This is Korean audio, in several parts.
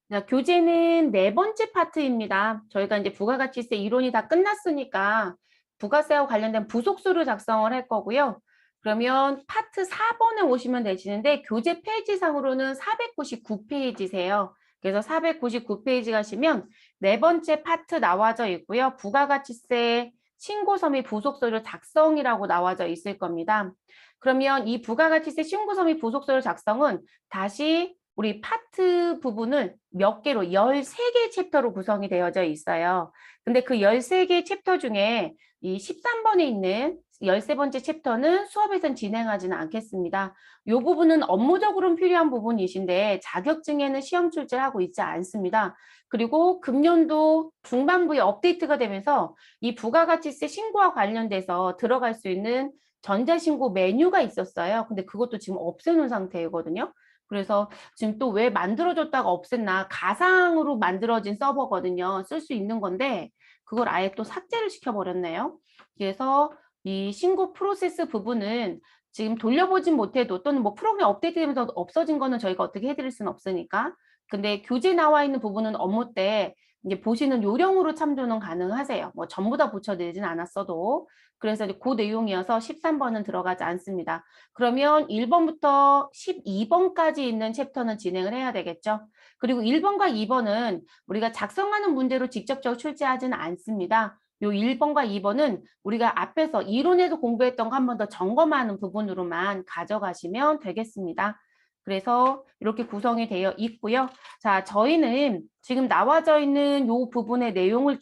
자, 교재는 네 번째 파트입니다. 저희가 이제 부가가치세 이론이 다 끝났으니까 부가세와 관련된 부속수를 작성을 할 거고요. 그러면 파트 4번에 오시면 되시는데 교재 페이지상으로는 499페이지세요. 그래서 499페이지 가시면 네 번째 파트 나와져 있고요. 부가가치세 신고서 및 부속서류 작성이라고 나와져 있을 겁니다. 그러면 이 부가가치세 신고서 및 부속서류 작성은 다시 우리 파트 부분을 몇 개로 13개 챕터로 구성이 되어져 있어요. 근데 그 13개 챕터 중에 이 13번에 있는 13번째 챕터는 수업에선 진행하지는 않겠습니다. 이 부분은 업무적으로는 필요한 부분이신데 자격증에는 시험 출제를 하고 있지 않습니다. 그리고 금년도 중반부에 업데이트가 되면서 이 부가가치세 신고와 관련돼서 들어갈 수 있는 전자신고 메뉴가 있었어요. 근데 그것도 지금 없애놓은 상태이거든요. 그래서 지금 또 왜 만들어졌다가 없앴나 가상으로 만들어진 서버거든요. 쓸 수 있는 건데 그걸 아예 또 삭제를 시켜버렸네요. 그래서 이 신고 프로세스 부분은 지금 돌려보진 못해도 또는 뭐 프로그램 업데이트되면서 없어진 거는 저희가 어떻게 해드릴 수는 없으니까. 근데 교재 나와 있는 부분은 업무 때 이제 보시는 요령으로 참조는 가능하세요. 뭐 전부 다 붙여드리진 않았어도. 그래서 이제 그 내용이어서 13번은 들어가지 않습니다. 그러면 1번부터 12번까지 있는 챕터는 진행을 해야 되겠죠. 그리고 1번과 2번은 우리가 작성하는 문제로 직접적으로 출제하지는 않습니다. 요 1번과 2번은 우리가 앞에서 이론에서 공부했던 거 한 번 더 점검하는 부분으로만 가져가시면 되겠습니다. 그래서 이렇게 구성이 되어 있고요. 자, 저희는 지금 나와져 있는 요 부분의 내용을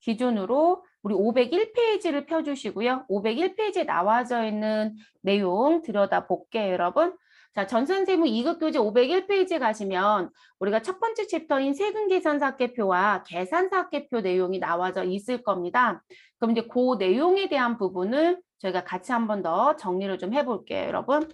기준으로 우리 501페이지를 펴주시고요. 501페이지에 나와져 있는 내용 들여다볼게요, 여러분. 자, 전산세무 2급 교재 501페이지에 가시면 우리가 첫 번째 챕터인 세금계산사학계표와 계산사학계표 내용이 나와져 있을 겁니다. 그럼 이제 그 내용에 대한 부분을 저희가 같이 한 번 더 정리를 좀 해볼게요, 여러분.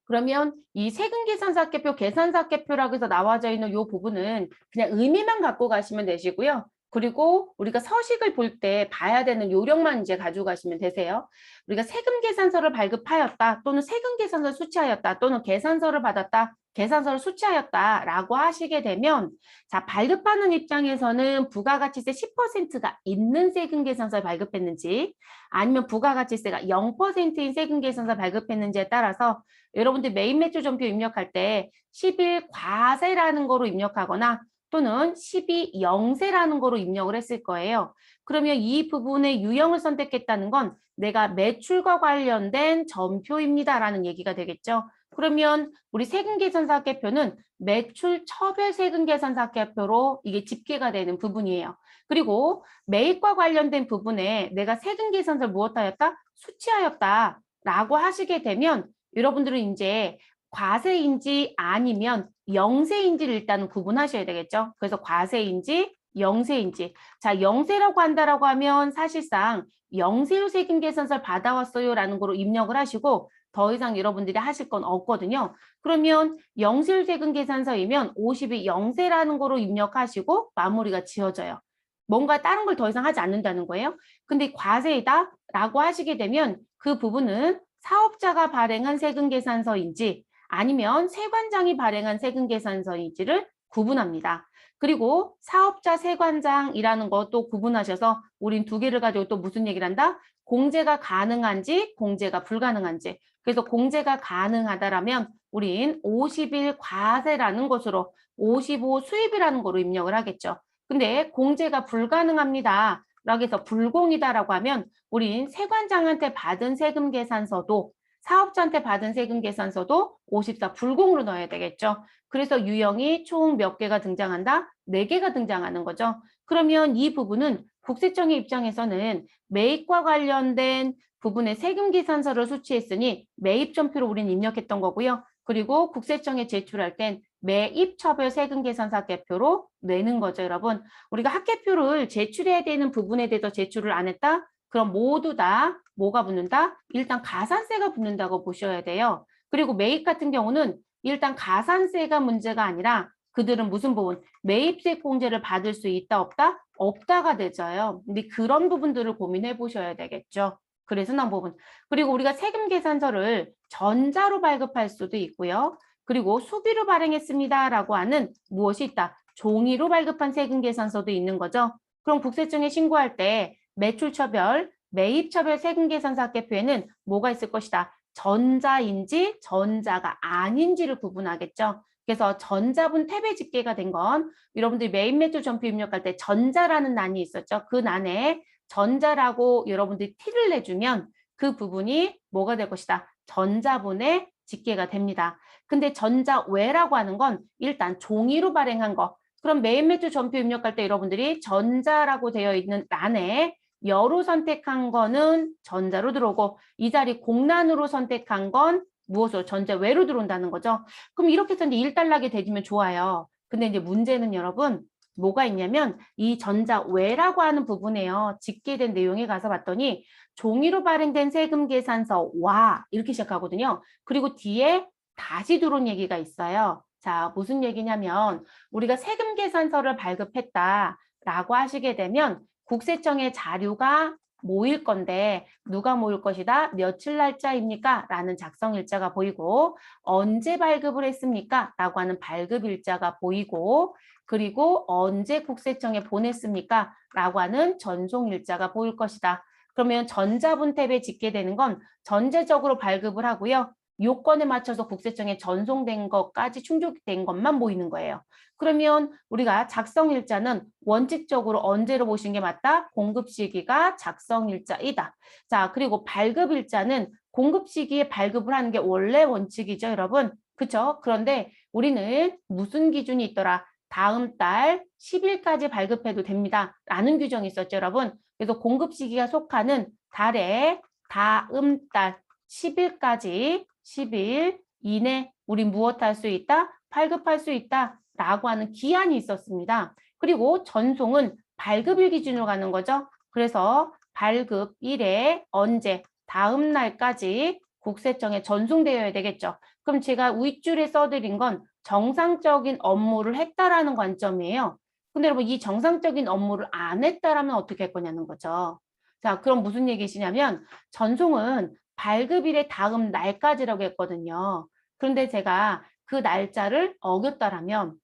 그러면 이 세금계산사학계표, 계산사학계표라고 해서 나와져 있는 이 부분은 그냥 의미만 갖고 가시면 되시고요. 그리고 우리가 서식을 볼 때 봐야 되는 요령만 이제 가지고 가시면 되세요. 우리가 세금계산서를 발급하였다 또는 세금계산서를 수취하였다 또는 계산서를 받았다, 계산서를 수취하였다라고 하시게 되면 자, 발급하는 입장에서는 부가가치세 10%가 있는 세금계산서를 발급했는지 아니면 부가가치세가 0%인 세금계산서 발급했는지에 따라서 여러분들 메인 매출전표 입력할 때 11 과세라는 거로 입력하거나 또는 12 영세라는 거로 입력을 했을 거예요. 그러면 이 부분의 유형을 선택했다는 건 내가 매출과 관련된 전표입니다라는 얘기가 되겠죠. 그러면 우리 세금계산사학계표는 매출 처별 세금계산사학계표로 이게 집계가 되는 부분이에요. 그리고 매입과 관련된 부분에 내가 세금계산서를 무엇하였다? 수취하였다 라고 하시게 되면 여러분들은 이제 과세인지 아니면 영세인지를 일단은 구분하셔야 되겠죠. 그래서 과세인지 영세인지. 자, 영세라고 한다라고 하면 사실상 영세율 세금 계산서를 받아왔어요 라는 거로 입력을 하시고 더 이상 여러분들이 하실 건 없거든요. 그러면 영세율 세금 계산서이면 50이 영세라는 거로 입력하시고 마무리가 지어져요. 뭔가 다른 걸 더 이상 하지 않는다는 거예요. 근데 과세이다 라고 하시게 되면 그 부분은 사업자가 발행한 세금계산서인지 아니면 세관장이 발행한 세금계산서인지를 구분합니다. 그리고 사업자 세관장이라는 것도 구분하셔서 우린 두 개를 가지고 또 무슨 얘기를 한다? 공제가 가능한지 공제가 불가능한지. 그래서 공제가 가능하다라면 우린 50일 과세라는 것으로 55 수입이라는 거로 입력을 하겠죠. 근데 공제가 불가능합니다. 라고 해서 불공이다라고 하면 우린 세관장한테 받은 세금 계산서도 사업자한테 받은 세금 계산서도 54 불공으로 넣어야 되겠죠. 그래서 유형이 총 몇 개가 등장한다? 4개가 등장하는 거죠. 그러면 이 부분은 국세청의 입장에서는 매입과 관련된 부분의 세금 계산서를 수취했으니 매입전표로 우리는 입력했던 거고요. 그리고 국세청에 제출할 땐 매입처별 세금계산서학계표로 내는 거죠, 여러분. 우리가 학계표를 제출해야 되는 부분에 대해서 제출을 안 했다? 그럼 모두 다 뭐가 붙는다? 일단 가산세가 붙는다고 보셔야 돼요. 그리고 매입 같은 경우는 일단 가산세가 문제가 아니라 그들은 무슨 부분? 매입세 공제를 받을 수 있다, 없다? 없다가 되져요. 근데 그런 부분들을 고민해 보셔야 되겠죠. 그래서 난 부분. 그리고 우리가 세금 계산서를 전자로 발급할 수도 있고요. 그리고 수비로 발행했습니다라고 하는 무엇이 있다? 종이로 발급한 세금 계산서도 있는 거죠. 그럼 국세청에 신고할 때 매출처별, 매입처별 세금 계산서 합계표에는 뭐가 있을 것이다? 전자인지 전자가 아닌지를 구분하겠죠. 그래서 전자분 탭에 집계가 된 건 여러분들이 매입 매출 전표 입력할 때 전자라는 난이 있었죠. 그 난에 전자라고 여러분들이 티를 내주면 그 부분이 뭐가 될 것이다? 전자분에 집계가 됩니다. 근데 전자외라고 하는 건 일단 종이로 발행한 거. 그럼 매입 매출 전표 입력할 때 여러분들이 전자라고 되어 있는 란에 여로 선택한 거는 전자로 들어오고 이 자리 공란으로 선택한 건 무엇으로? 전자외로 들어온다는 거죠. 그럼 이렇게 해서 이제 일단락이 되면 좋아요. 근데 이제 문제는 여러분 뭐가 있냐면 이 전자외라고 하는 부분에요. 집계된 내용에 가서 봤더니 종이로 발행된 세금 계산서와 이렇게 시작하거든요. 그리고 뒤에 다시 들어온 얘기가 있어요. 자, 무슨 얘기냐면 우리가 세금 계산서를 발급했다라고 하시게 되면 국세청에 자료가 모일 건데 누가 모일 것이다? 며칠 날짜입니까? 라는 작성 일자가 보이고 언제 발급을 했습니까? 라고 하는 발급 일자가 보이고 그리고 언제 국세청에 보냈습니까? 라고 하는 전송 일자가 보일 것이다. 그러면 전자분 탭에 집계되는 건 전제적으로 발급을 하고요. 요건에 맞춰서 국세청에 전송된 것까지 충족된 것만 보이는 거예요. 그러면 우리가 작성일자는 원칙적으로 언제로 보시는 게 맞다? 공급 시기가 작성일자이다. 자, 그리고 발급일자는 공급 시기에 발급을 하는 게 원래 원칙이죠, 여러분. 그렇죠? 그런데 우리는 무슨 기준이 있더라? 다음 달 10일까지 발급해도 됩니다. 라는 규정이 있었죠, 여러분. 그래서 공급 시기가 속하는 달에 다음 달 10일까지 10일 이내 우리 무엇 할 수 있다? 발급할 수 있다. 라고 하는 기한이 있었습니다. 그리고 전송은 발급일 기준으로 가는 거죠. 그래서 발급일에 언제 다음 날까지 국세청에 전송되어야 되겠죠. 그럼 제가 윗줄에 써드린 건 정상적인 업무를 했다라는 관점이에요. 근데 여러분 이 정상적인 업무를 안 했다라면 어떻게 할 거냐는 거죠. 자, 그럼 무슨 얘기시냐면 전송은 발급일의 다음 날까지라고 했거든요. 그런데 제가 그 날짜를 어겼다라면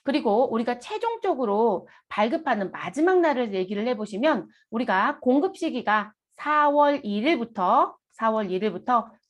그리고 우리가 최종적으로 발급하는 마지막 날을 얘기를 해보시면 우리가 공급 시기가 4월 1일부터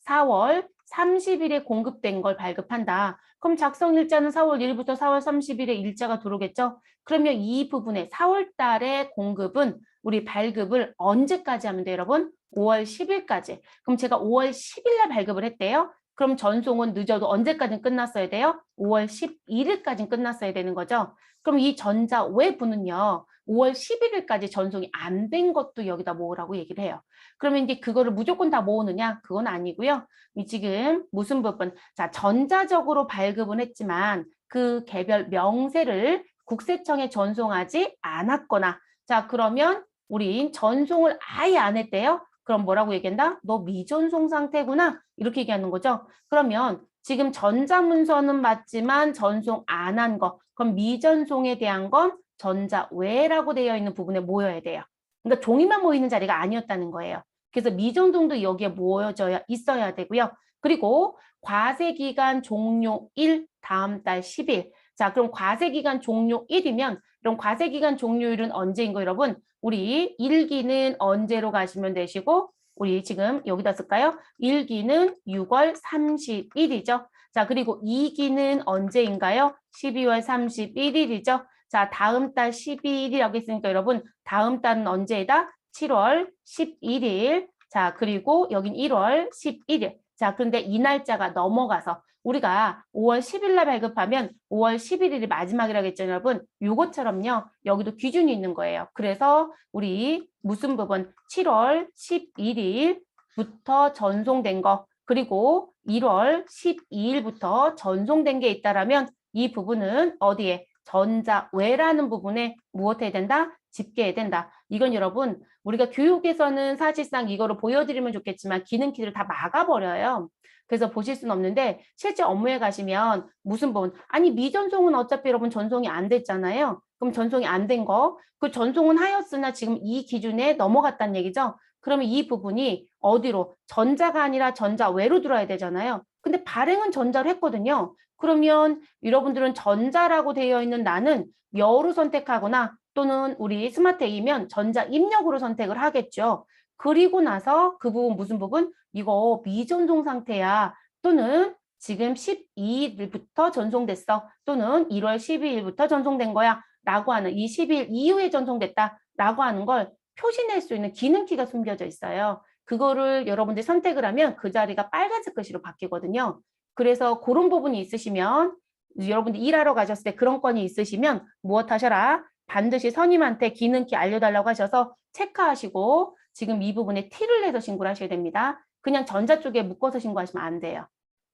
4월 30일에 공급된 걸 발급한다. 그럼 작성 일자는 4월 1일부터 4월 30일에 일자가 들어오겠죠? 그러면 이 부분에 4월 달에 공급은 우리 발급을 언제까지 하면 돼요, 여러분? 5월 10일까지. 그럼 제가 5월 10일 날 발급을 했대요. 그럼 전송은 늦어도 언제까지 끝났어야 돼요? 5월 11일까지 끝났어야 되는 거죠. 그럼 이 전자외부는요. 5월 11일까지 전송이 안 된 것도 여기다 모으라고 얘기를 해요. 그러면 이제 그거를 무조건 다 모으느냐? 그건 아니고요. 이 지금 무슨 부분? 자, 전자적으로 발급은 했지만 그 개별 명세를 국세청에 전송하지 않았거나 자, 그러면 우린 전송을 아예 안 했대요. 그럼 뭐라고 얘기한다? 너 미전송 상태구나. 이렇게 얘기하는 거죠. 그러면 지금 전자문서는 맞지만 전송 안 한 거. 그럼 미전송에 대한 건 전자외라고 되어 있는 부분에 모여야 돼요. 그러니까 종이만 모이는 자리가 아니었다는 거예요. 그래서 미전송도 여기에 모여져야 있어야 되고요. 그리고 과세기간 종료일 다음 달 10일. 자, 그럼 과세기간 종료일이면 그럼 과세기간 종료일은 언제인 거 여러분? 우리 1기는 언제로 가시면 되시고 우리 지금 여기다 쓸까요? 1기는 6월 30일이죠. 자, 그리고 2기는 언제인가요? 12월 31일이죠. 자, 다음 달 12일이라고 했으니까 여러분 다음 달은 언제이다? 7월 11일. 자, 그리고 여긴 1월 11일. 자, 그런데 이 날짜가 넘어가서 우리가 5월 10일 날 발급하면 5월 11일이 마지막이라고 했죠, 여러분. 요것처럼요. 여기도 기준이 있는 거예요. 그래서 우리 무슨 부분 7월 11일부터 전송된 거 그리고 1월 12일부터 전송된 게 있다라면 이 부분은 어디에 전자외라는 부분에 무엇 해야 된다? 집계해야 된다. 이건 여러분 우리가 교육에서는 사실상 이거를 보여드리면 좋겠지만 기능키를 다 막아버려요. 그래서 보실 수는 없는데 실제 업무에 가시면 무슨 부분 아니 미전송은 어차피 여러분 전송이 안 됐잖아요. 그럼 전송이 안 된 거 그 전송은 하였으나 지금 이 기준에 넘어갔다는 얘기죠. 그러면 이 부분이 어디로 전자가 아니라 전자외로 들어야 되잖아요. 근데 발행은 전자로 했거든요. 그러면 여러분들은 전자라고 되어 있는 나는 여로 선택하거나 또는 우리 스마트 A면 전자 입력으로 선택을 하겠죠. 그리고 나서 그 부분 무슨 부분? 이거 미전송 상태야. 또는 지금 12일부터 전송됐어. 또는 1월 12일부터 전송된 거야. 라고 하는 이 10일 이후에 전송됐다. 라고 하는 걸 표시낼 수 있는 기능키가 숨겨져 있어요. 그거를 여러분들이 선택을 하면 그 자리가 빨간색 글씨로 바뀌거든요. 그래서 그런 부분이 있으시면 여러분들 일하러 가셨을 때 그런 건이 있으시면 무엇 하셔라? 반드시 선임한테 기능키 알려달라고 하셔서 체크하시고 지금 이 부분에 T를 내서 신고를 하셔야 됩니다. 그냥 전자 쪽에 묶어서 신고하시면 안 돼요.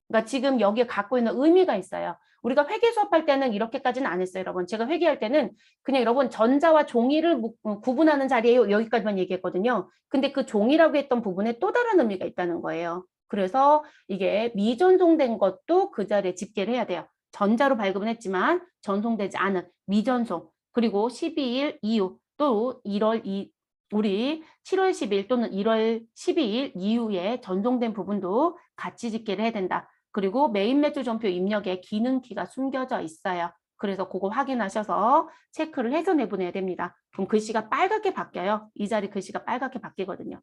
그러니까 지금 여기에 갖고 있는 의미가 있어요. 우리가 회계 수업할 때는 이렇게까지는 안 했어요, 여러분. 제가 회계할 때는 그냥 여러분 전자와 종이를 구분하는 자리에요. 여기까지만 얘기했거든요. 근데 그 종이라고 했던 부분에 또 다른 의미가 있다는 거예요. 그래서 이게 미전송된 것도 그 자리에 집계를 해야 돼요. 전자로 발급은 했지만 전송되지 않은 미전송. 그리고 12일 이후 또 1월 우리 7월 10일 또는 1월 12일 이후에 전송된 부분도 같이 집계를 해야 된다. 그리고 메인 매출 전표 입력에 기능키가 숨겨져 있어요. 그래서 그거 확인하셔서 체크를 해서 내보내야 됩니다. 그럼 글씨가 빨갛게 바뀌어요. 이 자리 글씨가 빨갛게 바뀌거든요.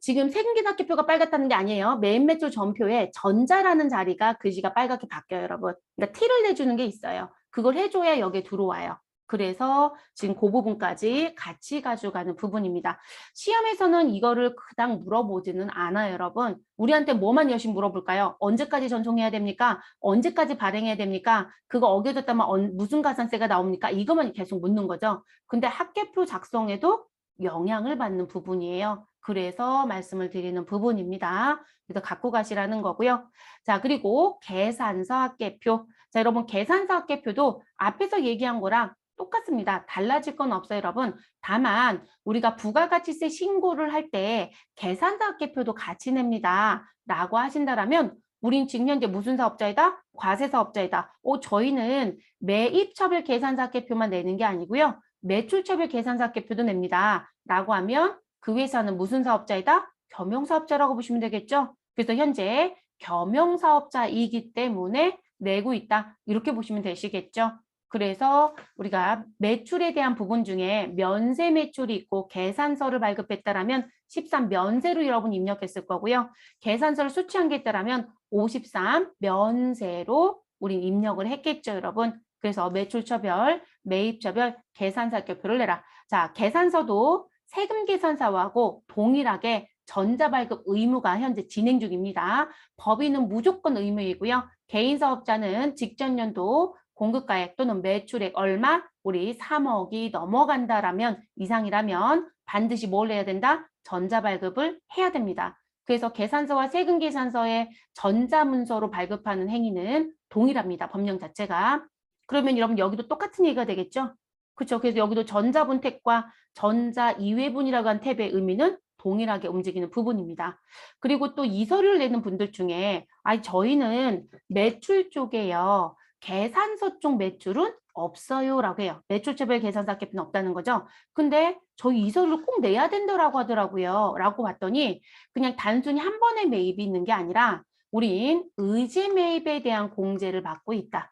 지금 세금계산기표가 빨갛다는 게 아니에요. 메인 매출 전표에 전자라는 자리가 글씨가 빨갛게 바뀌어요, 여러분. 그러니까 T를 내주는 게 있어요. 그걸 해줘야 여기에 들어와요. 그래서 지금 그 부분까지 같이 가져가는 부분입니다. 시험에서는 이거를 그닥 물어보지는 않아요, 여러분. 우리한테 뭐만 열심히 물어볼까요? 언제까지 전송해야 됩니까? 언제까지 발행해야 됩니까? 그거 어겨졌다면 무슨 가산세가 나옵니까? 이것만 계속 묻는 거죠. 근데 학계표 작성에도 영향을 받는 부분이에요. 그래서 말씀을 드리는 부분입니다. 그래서 갖고 가시라는 거고요. 자, 그리고 계산서 합계표. 자, 여러분 계산서 합계표도 앞에서 얘기한 거랑 똑같습니다. 달라질 건 없어요, 여러분. 다만 우리가 부가가치세 신고를 할 때 계산서 합계표도 같이 냅니다. 라고 하신다라면 우린 지금 현재 무슨 사업자이다? 과세사업자이다. 저희는 매입처별 계산서 합계표만 내는 게 아니고요. 매출처별 계산서 합계표도 냅니다. 라고 하면 그 회사는 무슨 사업자이다? 겸용사업자라고 보시면 되겠죠? 그래서 현재 겸용사업자이기 때문에 내고 있다. 이렇게 보시면 되시겠죠? 그래서 우리가 매출에 대한 부분 중에 면세 매출이 있고 계산서를 발급했다라면 13 면세로 여러분 입력했을 거고요. 계산서를 수취한 게 있다라면 53 면세로 우린 입력을 했겠죠, 여러분. 그래서 매출처별, 매입처별, 계산서표를 내라. 자, 계산서도 세금 계산서하고 동일하게 전자발급 의무가 현재 진행 중입니다. 법인은 무조건 의무이고요. 개인 사업자는 직전 연도 공급가액 또는 매출액 얼마? 우리 3억이 넘어간다라면 이상이라면 반드시 뭘 해야 된다? 전자발급을 해야 됩니다. 그래서 계산서와 세금 계산서의 전자문서로 발급하는 행위는 동일합니다. 법령 자체가. 그러면 여러분 여기도 똑같은 얘기가 되겠죠? 그렇죠. 그래서 여기도 전자분택과 전자 이외분이라고 한 탭의 의미는 동일하게 움직이는 부분입니다. 그리고 또 이 서류를 내는 분들 중에 저희는 매출 쪽에요. 계산서 쪽 매출은 없어요 라고 해요. 매출처별 계산서 합계표는 없다는 거죠. 근데 저희 이 서류를 꼭 내야 된다라고 하더라고요. 라고 봤더니 그냥 단순히 한 번의 매입이 있는 게 아니라 우린 의제 매입에 대한 공제를 받고 있다.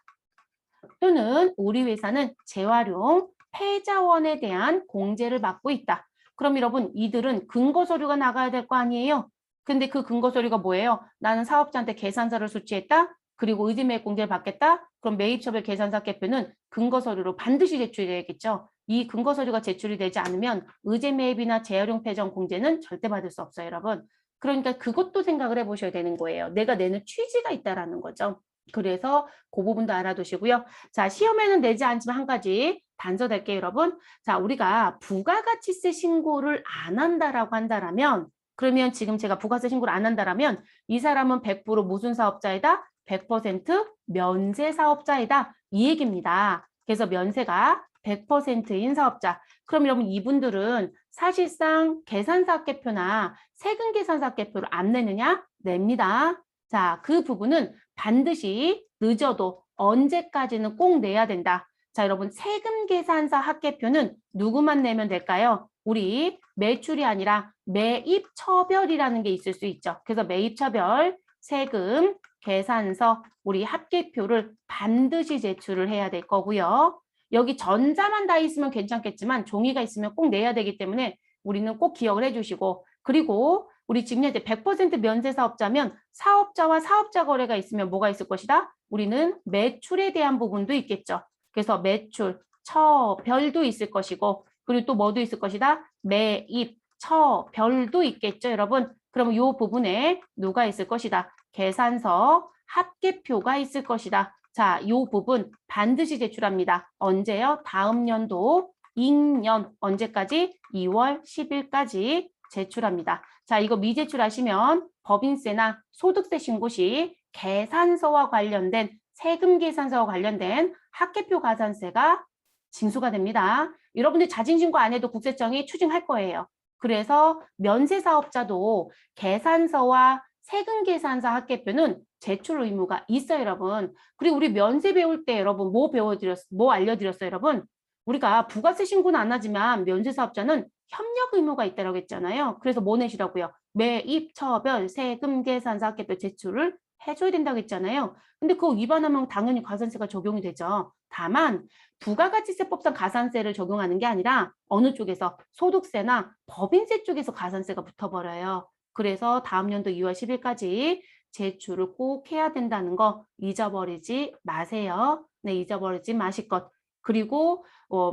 또는 우리 회사는 재활용 폐자원에 대한 공제를 받고 있다. 그럼 여러분 이들은 근거 서류가 나가야 될 거 아니에요? 근데 그 근거 서류가 뭐예요? 나는 사업자한테 계산서를 수취했다. 그리고 의지매입 공제를 받겠다. 그럼 매입처별 계산서 합계표는 근거 서류로 반드시 제출해야겠죠. 이 근거 서류가 제출이 되지 않으면 의제매입이나 재활용 폐자원 공제는 절대 받을 수 없어요, 여러분. 그러니까 그것도 생각을 해보셔야 되는 거예요. 내가 내는 취지가 있다라는 거죠. 그래서 그 부분도 알아두시고요. 자, 시험에는 내지 않지만 한 가지 단서 될게요, 여러분. 자, 우리가 부가가치세 신고를 안 한다라고 한다라면 그러면 지금 제가 부가세 신고를 안 한다라면 이 사람은 100% 무슨 사업자이다? 100% 면세 사업자이다. 이 얘기입니다. 그래서 면세가 100%인 사업자. 그럼 여러분 이분들은 사실상 계산서 합계표나 세금 계산서 합계표를 안 내느냐? 냅니다. 자, 그 부분은 반드시 늦어도 언제까지는 꼭 내야 된다. 자, 여러분 세금 계산서 합계표는 누구만 내면 될까요? 우리 매출이 아니라 매입처별이라는 게 있을 수 있죠. 그래서 매입처별 세금 계산서 우리 합계표를 반드시 제출을 해야 될 거고요. 여기 전자만 다 있으면 괜찮겠지만 종이가 있으면 꼭 내야 되기 때문에 우리는 꼭 기억을 해주시고, 그리고 우리 지금 현재 100% 면세 사업자면 사업자와 사업자 거래가 있으면 뭐가 있을 것이다? 우리는 매출에 대한 부분도 있겠죠. 그래서 매출, 처별도 있을 것이고, 그리고 또 뭐도 있을 것이다? 매입, 처별도 있겠죠, 여러분. 그러면 이 부분에 누가 있을 것이다? 계산서, 합계표가 있을 것이다. 자, 이 부분 반드시 제출합니다. 언제요? 다음 연도 익년 언제까지? 2월 10일까지 제출합니다. 자, 이거 미제출하시면 법인세나 소득세 신고 시 계산서와 관련된 세금 계산서와 관련된 합계표 가산세가 징수가 됩니다. 여러분들 자진신고 안 해도 국세청이 추징할 거예요. 그래서 면세사업자도 계산서와 세금계산서 합계표는 제출 의무가 있어요, 여러분. 그리고 우리 면세 배울 때 여러분 뭐 알려드렸어요, 여러분? 우리가 부가세 신고는 안 하지만 면세사업자는 협력 의무가 있다고 했잖아요. 그래서 뭐 내시라고요? 매입, 처별, 세금, 계산서, 합계표 제출을 해줘야 된다고 했잖아요. 근데 그거 위반하면 당연히 가산세가 적용이 되죠. 다만 부가가치세법상 가산세를 적용하는 게 아니라 어느 쪽에서 소득세나 법인세 쪽에서 가산세가 붙어버려요. 그래서 다음 연도 2월 10일까지 제출을 꼭 해야 된다는 거 잊어버리지 마세요. 네, 잊어버리지 마실 것. 그리고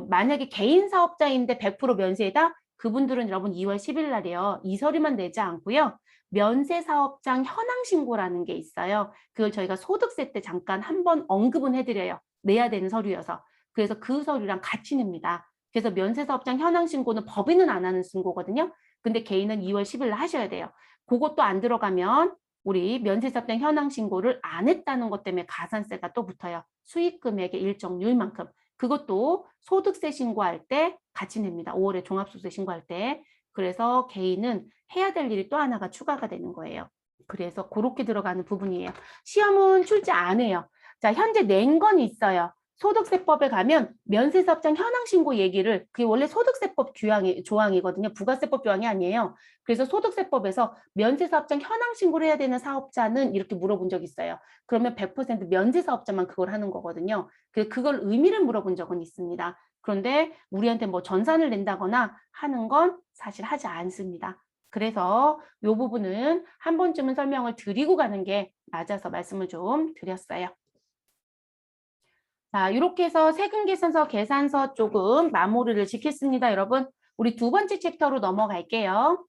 만약에 개인 사업자인데 100% 면세다? 그분들은 여러분 2월 10일 날이요. 이 서류만 내지 않고요. 면세사업장 현황신고라는 게 있어요. 그걸 저희가 소득세 때 잠깐 한번 언급은 해드려요. 내야 되는 서류여서. 그래서 그 서류랑 같이 냅니다. 그래서 면세사업장 현황신고는 법인은 안 하는 신고거든요. 근데 개인은 2월 10일 날 하셔야 돼요. 그것도 안 들어가면 우리 면세사업장 현황신고를 안 했다는 것 때문에 가산세가 또 붙어요. 수익금액의 일정률만큼. 그것도 소득세 신고할 때 같이 냅니다. 5월에 종합소득세 신고할 때. 그래서 개인은 해야 될 일이 또 하나가 추가가 되는 거예요. 그래서 그렇게 들어가는 부분이에요. 시험은 출제 안 해요. 자, 현재 낸 건 있어요. 소득세법에 가면 면세사업장 현황신고 얘기를, 그게 원래 소득세법 조항이거든요. 부가세법 조항이 아니에요. 그래서 소득세법에서 면세사업장 현황신고를 해야 되는 사업자는 이렇게 물어본 적이 있어요. 그러면 100% 면세사업자만 그걸 하는 거거든요. 그걸 의미를 물어본 적은 있습니다. 그런데 우리한테 뭐 전산을 낸다거나 하는 건 사실 하지 않습니다. 그래서 이 부분은 한 번쯤은 설명을 드리고 가는 게 맞아서 말씀을 좀 드렸어요. 자, 이렇게 해서 세금계산서, 계산서 조금 마무리를 짓겠습니다, 여러분. 우리 두 번째 챕터로 넘어갈게요.